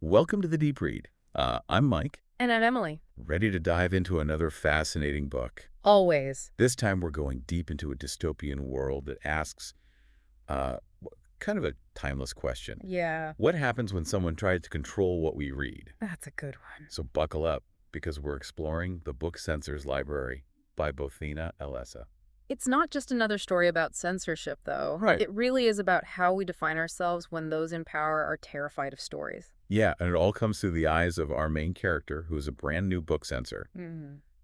Welcome to the Deep Read. I'm Mike, And I'm Emily. ready to dive into another fascinating book. Always. This time we're going deep into a dystopian world that asks kind of a timeless question. Yeah, What happens when someone tries to control what we read? that's a good one. So buckle up, because we're exploring the book Censor's Library by Bothayna Al-Essa. It's not just another story about censorship, though. Right. It really is about how we define ourselves when those in power are terrified of stories. Yeah, and it all comes through the eyes of our main character, who is a brand new book censor,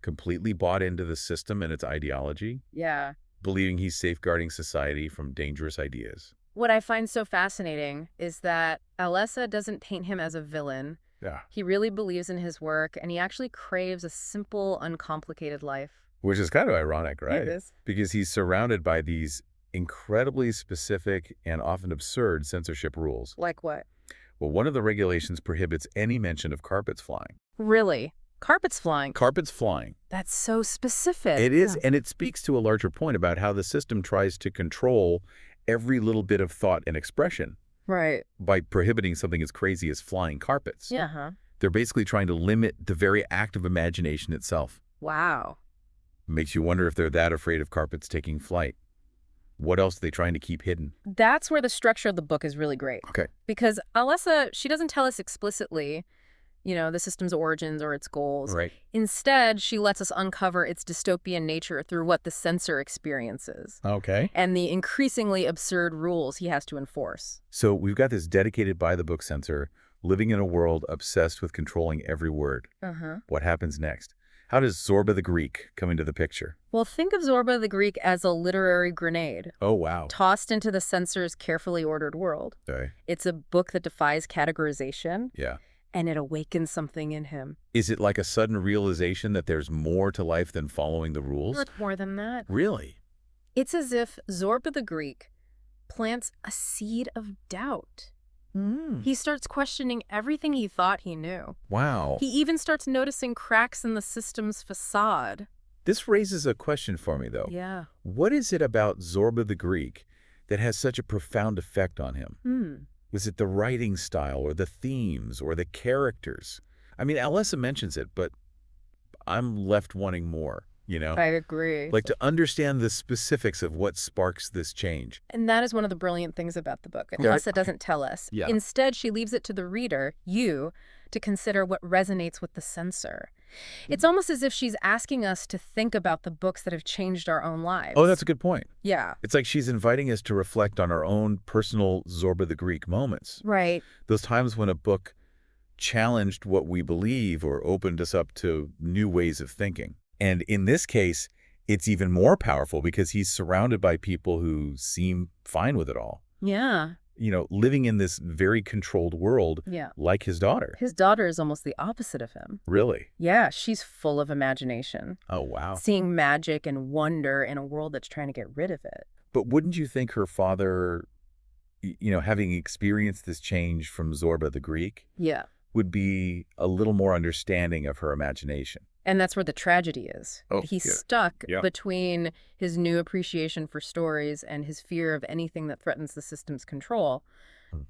completely bought into the system and its ideology, Yeah. believing he's safeguarding society from dangerous ideas. What I find so fascinating is that Al-Essa doesn't paint him as a villain. Yeah. He really believes in his work, and he actually craves a simple, uncomplicated life. Which is kind of ironic, right? It is. Because he's surrounded by these incredibly specific and often absurd censorship rules. Like what? Well, one of the regulations prohibits any mention of carpets flying. Really? Carpets flying? Carpets flying. That's so specific. It is, Yeah. and it speaks to a larger point about how the system tries to control every little bit of thought and expression Right. by prohibiting something as crazy as flying carpets. Yeah, huh? They're basically trying to limit the very act of imagination itself. Wow. Makes you wonder if they're that afraid of carpets taking flight. What else are they trying to keep hidden? That's where the structure of the book is really great. Okay. Because Al-Essa, she doesn't tell us explicitly, the system's origins or its goals. Right. Instead, she lets us uncover its dystopian nature through what the censor experiences Okay. and the increasingly absurd rules he has to enforce. So we've got this dedicated by the book censor living in a world obsessed with controlling every word. Uh-huh. What happens next? How does Zorba the Greek come into the picture? Well, think of Zorba the Greek as a literary grenade Oh, wow. tossed into the censor's carefully ordered world. Okay. It's a book that defies categorization, Yeah. and it awakens something in him. Is it like a sudden realization that there's more to life than following the rules? Not more than that. Really? It's as if Zorba the Greek plants a seed of doubt. He starts questioning everything he thought he knew. Wow. He even starts noticing cracks in the system's facade. This raises a question for me, though. Yeah. What is it about Zorba the Greek that has such a profound effect on him? Was it the writing style or the themes or the characters? I mean, Al-Essa mentions it, but I'm left wanting more, I agree. Like to understand the specifics of what sparks this change. And that is one of the brilliant things about the book. Yeah. Alessa doesn't tell us. Yeah. Instead, she leaves it to the reader, you, to consider what resonates with the censor. It's almost as if she's asking us to think about the books that have changed our own lives. Oh, that's a good point. Yeah. It's like she's inviting us to reflect on our own personal Zorba the Greek moments. Right. Those times when a book challenged what we believe or opened us up to new ways of thinking. And in this case, it's even more powerful because he's surrounded by people who seem fine with it all. Yeah. Living in this very controlled world, Yeah. like his daughter. His daughter is almost the opposite of him. Really? Yeah, she's full of imagination. Oh, wow. Seeing magic and wonder in a world that's trying to get rid of it. But wouldn't you think her father, having experienced this change from Zorba the Greek, Yeah. would be a little more understanding of her imagination? And that's where the tragedy is. Oh, He's yeah. stuck Yeah. between his new appreciation for stories and his fear of anything that threatens the system's control.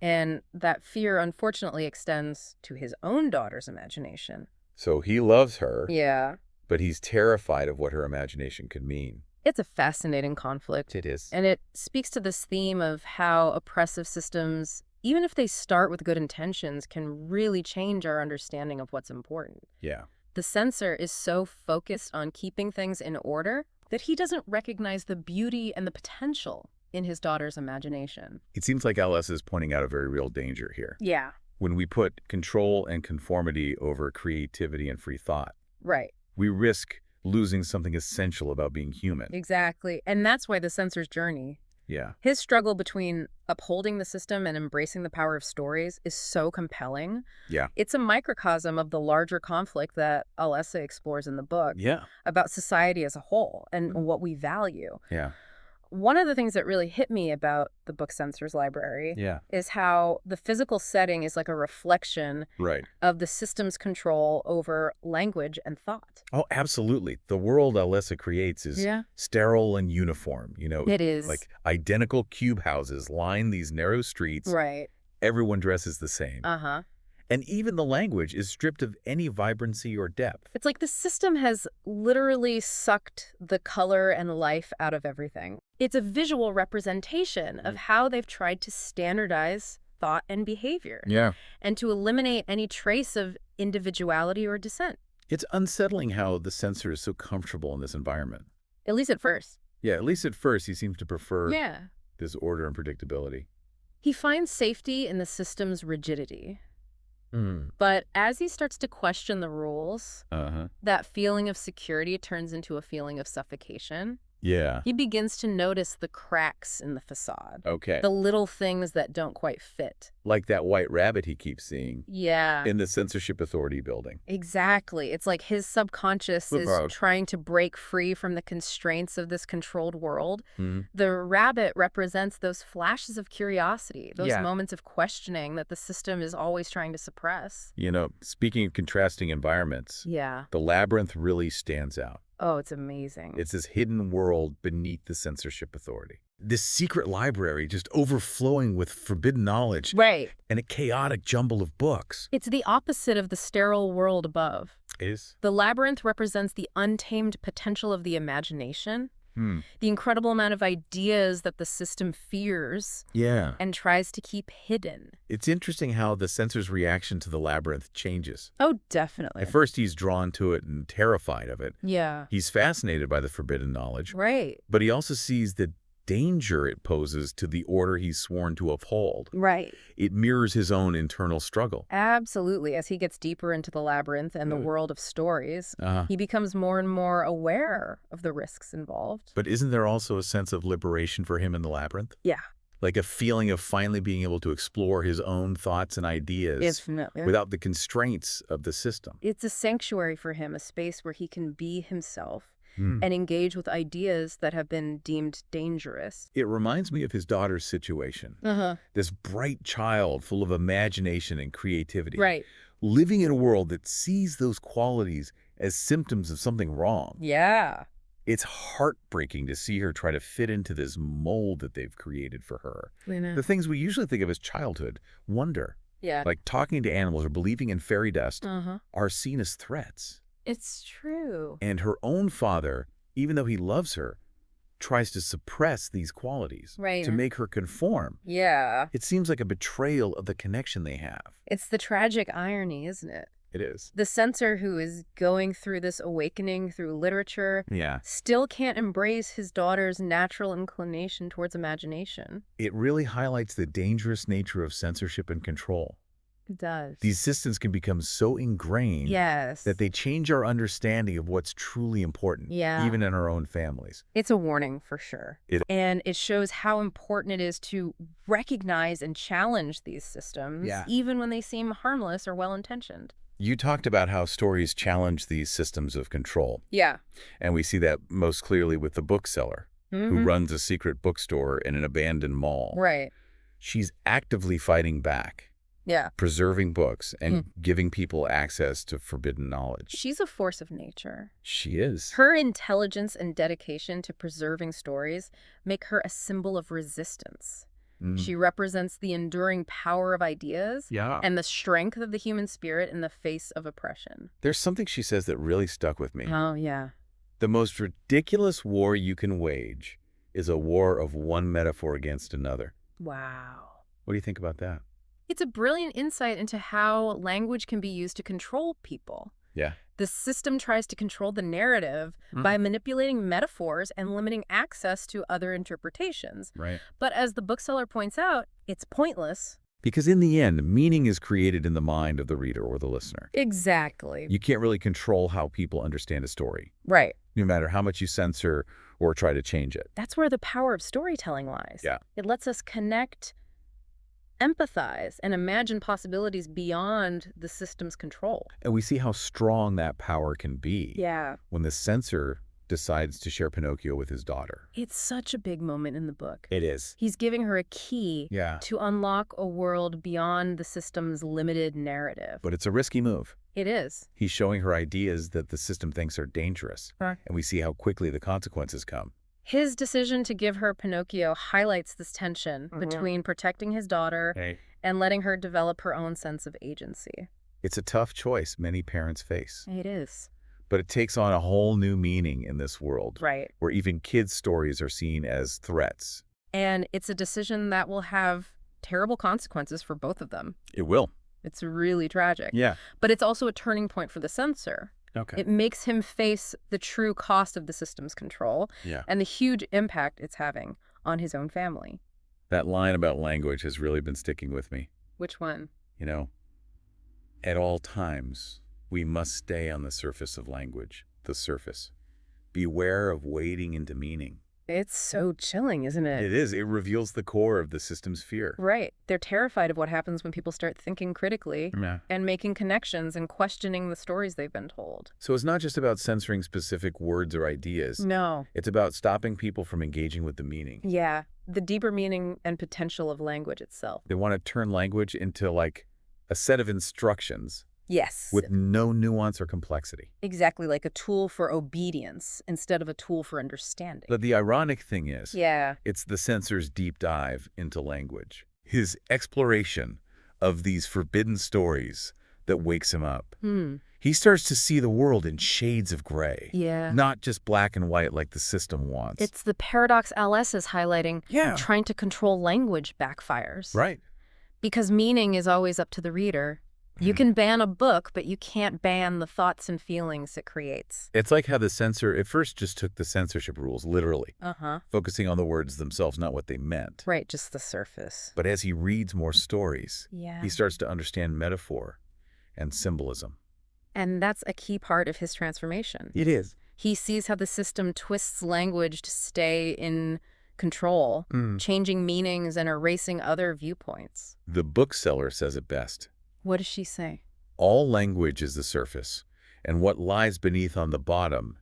And that fear, unfortunately, extends to his own daughter's imagination. So he loves her, Yeah. but he's terrified of what her imagination could mean. It's a fascinating conflict. It is. And it speaks to this theme of how oppressive systems, even if they start with good intentions, can really change our understanding of what's important. Yeah. The censor is so focused on keeping things in order that he doesn't recognize the beauty and the potential in his daughter's imagination. It seems like Al-Essa is pointing out a very real danger here. Yeah. When we put control and conformity over creativity and free thought, Right. we risk losing something essential about being human. Exactly. And that's why the censor's journey, Yeah. his struggle between upholding the system and embracing the power of stories, is so compelling. Yeah. It's a microcosm of the larger conflict that Al-Essa explores in the book Yeah. about society as a whole and what we value. Yeah. One of the things that really hit me about the book Censor's Library Yeah. is how the physical setting is like a reflection Right. of the system's control over language and thought. Oh, absolutely. The world Al-Essa creates is sterile and uniform. It is. Like identical cube houses line these narrow streets. Right. Everyone dresses the same. Uh-huh. And even the language is stripped of any vibrancy or depth. It's like the system has literally sucked the color and life out of everything. It's a visual representation of how they've tried to standardize thought and behavior. Yeah. And to eliminate any trace of individuality or dissent. It's unsettling how the censor is so comfortable in this environment. At least at first. Yeah, at least at first he seems to prefer Yeah. this order and predictability. He finds safety in the system's rigidity. Mm. But as he starts to question the rules, that feeling of security turns into a feeling of suffocation. Yeah. He begins to notice the cracks in the facade. Okay. The little things that don't quite fit. Like that white rabbit he keeps seeing Yeah. in the censorship authority building. Exactly. It's like his subconscious is trying to break free from the constraints of this controlled world. The rabbit represents those flashes of curiosity, those moments of questioning that the system is always trying to suppress. You know, speaking of contrasting environments, Yeah. the labyrinth really stands out. Oh, it's amazing. It's this hidden world beneath the censorship authority. This secret library just overflowing with forbidden knowledge. Right. And a chaotic jumble of books. It's the opposite of the sterile world above. It is. The labyrinth represents the untamed potential of the imagination, the incredible amount of ideas that the system fears and tries to keep hidden. It's interesting how the censor's reaction to the labyrinth changes. Oh, definitely. At first, he's drawn to it and terrified of it. Yeah. He's fascinated by the forbidden knowledge. Right. But he also sees the danger it poses to the order he's sworn to uphold. Right. It mirrors his own internal struggle. Absolutely. As he gets deeper into the labyrinth and the world of stories, he becomes more and more aware of the risks involved. But isn't there also a sense of liberation for him in the labyrinth? Yeah. Like a feeling of finally being able to explore his own thoughts and ideas without the constraints of the system. It's a sanctuary for him, a space where he can be himself. And engage with ideas that have been deemed dangerous. It reminds me of his daughter's situation. This bright child full of imagination and creativity. Right. Living in a world that sees those qualities as symptoms of something wrong. Yeah. It's heartbreaking to see her try to fit into this mold that they've created for her. The things we usually think of as childhood, wonder, like talking to animals or believing in fairy dust, are seen as threats. It's true. And her own father, even though he loves her, tries to suppress these qualities to make her conform. Yeah. It seems like a betrayal of the connection they have. It's the tragic irony, isn't it? It is. The censor who is going through this awakening through literature still can't embrace his daughter's natural inclination towards imagination. It really highlights the dangerous nature of censorship and control. It does. These systems can become so ingrained that they change our understanding of what's truly important, even in our own families. It's a warning for sure. And it shows how important it is to recognize and challenge these systems, even when they seem harmless or well-intentioned. You talked about how stories challenge these systems of control. Yeah. And we see that most clearly with the bookseller, who runs a secret bookstore in an abandoned mall. Right. She's actively fighting back. Yeah. Preserving books and giving people access to forbidden knowledge. She's a force of nature. She is. Her intelligence and dedication to preserving stories make her a symbol of resistance. She represents the enduring power of ideas and the strength of the human spirit in the face of oppression. There's something she says that really stuck with me. Oh, yeah. The most ridiculous war you can wage is a war of one metaphor against another. Wow. What do you think about that? It's a brilliant insight into how language can be used to control people. Yeah. The system tries to control the narrative by manipulating metaphors and limiting access to other interpretations. Right. But as the bookseller points out, it's pointless. Because in the end, meaning is created in the mind of the reader or the listener. Exactly. You can't really control how people understand a story. Right. No matter how much you censor or try to change it. That's where the power of storytelling lies. Yeah. It lets us connect, empathize, and imagine possibilities beyond the system's control. And we see how strong that power can be. Yeah. When the censor decides to share Pinocchio with his daughter. It's such a big moment in the book. It is. He's giving her a key to unlock a world beyond the system's limited narrative. But it's a risky move. It is. He's showing her ideas that the system thinks are dangerous. Huh. And we see how quickly the consequences come. His decision to give her Pinocchio highlights this tension between protecting his daughter and letting her develop her own sense of agency. It's a tough choice many parents face. It is. But it takes on a whole new meaning in this world. Right. Where even kids' stories are seen as threats. And it's a decision that will have terrible consequences for both of them. It will. It's really tragic. Yeah. But it's also a turning point for the censor. Okay. It makes him face the true cost of the system's control and the huge impact it's having on his own family. That line about language has really been sticking with me. Which one? You know, at all times, we must stay on the surface of language, the surface. Beware of wading into meaning. It's so chilling, isn't it? It is. It reveals the core of the system's fear. Right. They're terrified of what happens when people start thinking critically and making connections and questioning the stories they've been told. So it's not just about censoring specific words or ideas. No. It's about stopping people from engaging with the meaning. Yeah. The deeper meaning and potential of language itself. They want to turn language into like a set of instructions. Yes. With no nuance or complexity. Exactly, like a tool for obedience instead of a tool for understanding. But the ironic thing is, yeah, it's the censor's deep dive into language. His exploration of these forbidden stories that wakes him up. He starts to see the world in shades of gray. Yeah. Not just black and white like the system wants. It's the paradox Al-Essa is highlighting. Trying to control language backfires. Right. Because meaning is always up to the reader. You can ban a book, but you can't ban the thoughts and feelings it creates. It's like how the censor at first just took the censorship rules literally, focusing on the words themselves, not what they meant. Right, just the surface. But as he reads more stories, he starts to understand metaphor and symbolism. And that's a key part of his transformation. It is. He sees how the system twists language to stay in control, changing meanings and erasing other viewpoints. The bookseller says it best. What does she say? All language is the surface, and what lies beneath on the bottom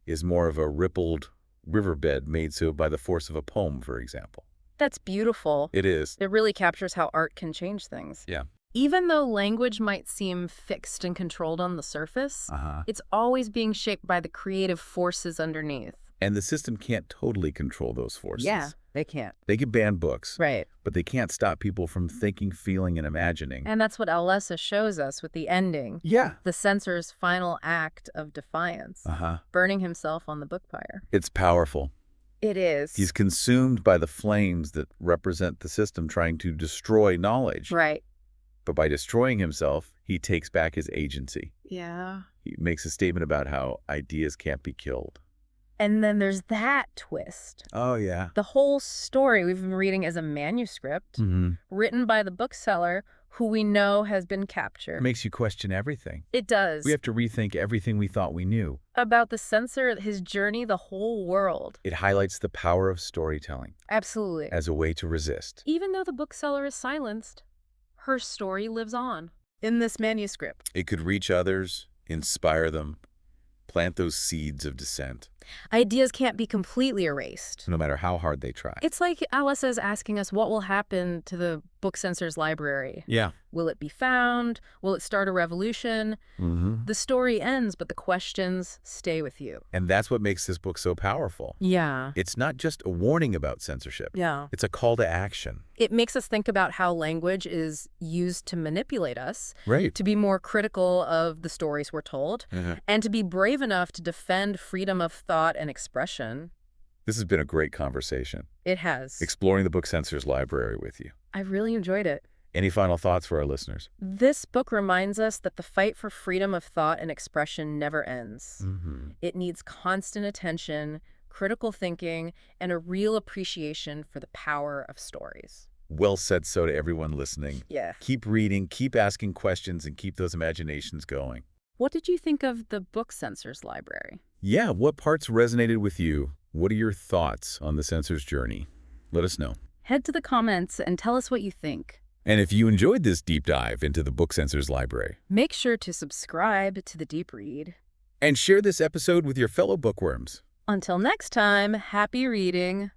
is more of a rippled riverbed made so by the force of a poem, for example. That's beautiful. It is. It really captures how art can change things. Yeah. Even though language might seem fixed and controlled on the surface, it's always being shaped by the creative forces underneath. And the system can't totally control those forces. Yeah, they can't. They can ban books. Right. But they can't stop people from thinking, feeling, and imagining. And that's what Al-Essa shows us with the ending. Yeah. The censor's final act of defiance. Burning himself on the book pyre. It's powerful. It is. He's consumed by the flames that represent the system trying to destroy knowledge. Right. But by destroying himself, he takes back his agency. Yeah. He makes a statement about how ideas can't be killed. And then there's that twist. Oh, yeah. The whole story we've been reading is a manuscript written by the bookseller who we know has been captured. It makes you question everything. It does. We have to rethink everything we thought we knew. About the censor, his journey, the whole world. It highlights the power of storytelling. Absolutely. As a way to resist. Even though the bookseller is silenced, her story lives on in this manuscript. It could reach others, inspire them, plant those seeds of dissent. Ideas can't be completely erased. No matter how hard they try. It's like Al-Essa is asking us what will happen to the book censor's library. Yeah. Will it be found? Will it start a revolution? The story ends, but the questions stay with you. And that's what makes this book so powerful. Yeah. It's not just a warning about censorship. Yeah. It's a call to action. It makes us think about how language is used to manipulate us. Right. To be more critical of the stories we're told. And to be brave enough to defend freedom of thought and expression. This has been a great conversation. It has. Exploring the book censor's library with you. I've really enjoyed it. Any final thoughts for our listeners? This book reminds us that the fight for freedom of thought and expression never ends. It needs constant attention, critical thinking, and a real appreciation for the power of stories. Well said so to everyone listening. Yeah. Keep reading, keep asking questions, and keep those imaginations going. What did you think of the book censor's library? Yeah, what parts resonated with you? What are your thoughts on the censor's journey? Let us know. Head to the comments and tell us what you think. And if you enjoyed this deep dive into the book censor's library, make sure to subscribe to The Deep Read. And share this episode with your fellow bookworms. Until next time, happy reading.